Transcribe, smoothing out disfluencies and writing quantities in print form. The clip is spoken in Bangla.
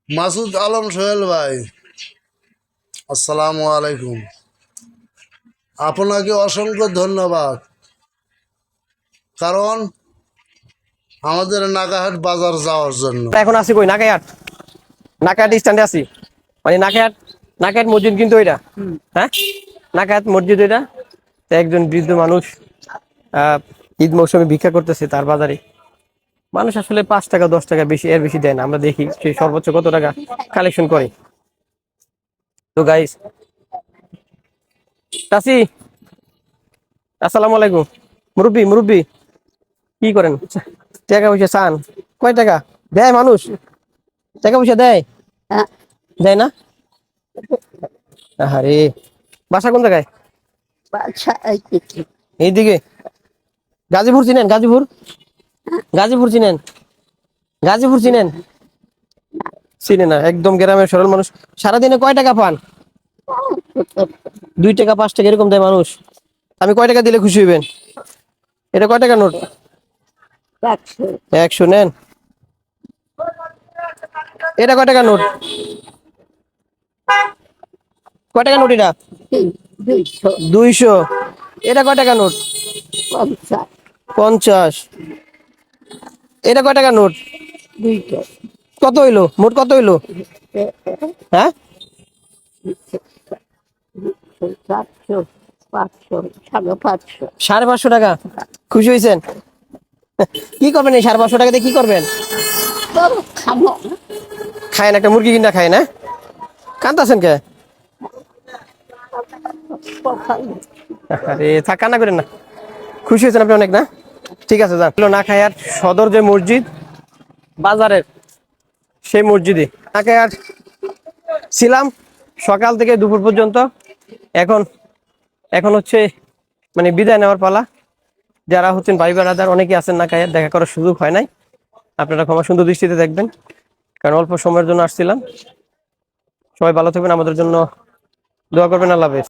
মাসুদ আলম সোহেল ভাই, আসসালামু আলাইকুম। আপনাকে অসংখ্য ধন্যবাদ। কারণ আমাদের নাগাহাট বাজার যাওয়ার জন্য। এখন আছি কই নাকায়াট, নাকায়াট স্ট্যান্ডে আছি। মানে নাকায়াট মসজিদ কিন্তু এটা, হ্যাঁ নাকায়াত মসজিদ এটা। তো একজন বৃদ্ধ মানুষ ঈদ মৌসুমে ভিক্ষা করতেছে তার বাজারে। মানুষ আসলে 5 টাকা 10 টাকা বেশি, এর বেশি দেয় না। আমরা দেখি সে সর্বোচ্চ কত টাকা কালেকশন করে। তো গাইস, চাচি আসসালামু আলাইকুম। মুরব্বি মুরব্বি কি করেন? টাকা পয়সা চান? কয় টাকা দেয় মানুষ? টাকা পয়সা দেয়? দেয় না? আরে বাসা কোন জায়গায়? এইদিকে গাজীপুর চিনেন? গাজীপুর, গাজীপুর চিনেন? গাজীপুর চিনেন? চিনে না, একদম গ্রামের সরল মানুষ। সারাদিনে কয় টাকা পান? 2 টাকা 5 টাকা এরকম দেয় মানুষ। আমি কয় টাকা দিলে খুশি হইবেন? এটা কয় টাকা নোট? 100 নেন। এটা কয় টাকা নোট? কয় টাকা নোট এটা? 200। এটা কয় টাকা নোট? 50। এটা কয় টাকা নোট? কত হইলো মোট? কত হইলো? হ্যাঁ, 550 টাকা। খুশি হয়েছেন? কি করবেন এই 550 টাকা দিয়ে? কি করবেন? খায়েন, একটা মুরগি কিনা খায় না? কান্দাছেন কে? আরে থাক, কান্না করেন না। খুশি হয়েছেন আপনি অনেক না? ঠিক আছে, যান। না খায়ার সদর যে মসজিদ বাজারের, সেই মসজিদে না খায়ার ছিলাম সকাল থেকে দুপুর পর্যন্ত। এখন এখন হচ্ছে মানে বিদায় নেওয়ার পালা। যারা হচ্ছেন ভাই বেড়াদার অনেকে আছেন না খায়ার, দেখা করার সুযোগ হয় নাই। আপনারা ক্ষমা সুন্দর দৃষ্টিতে দেখবেন, কারণ অল্প সময়ের জন্য আসছিলাম। সবাই ভালো থাকবেন, আমাদের জন্য দোয়া করবেন। আল্লাহ হাফেজ।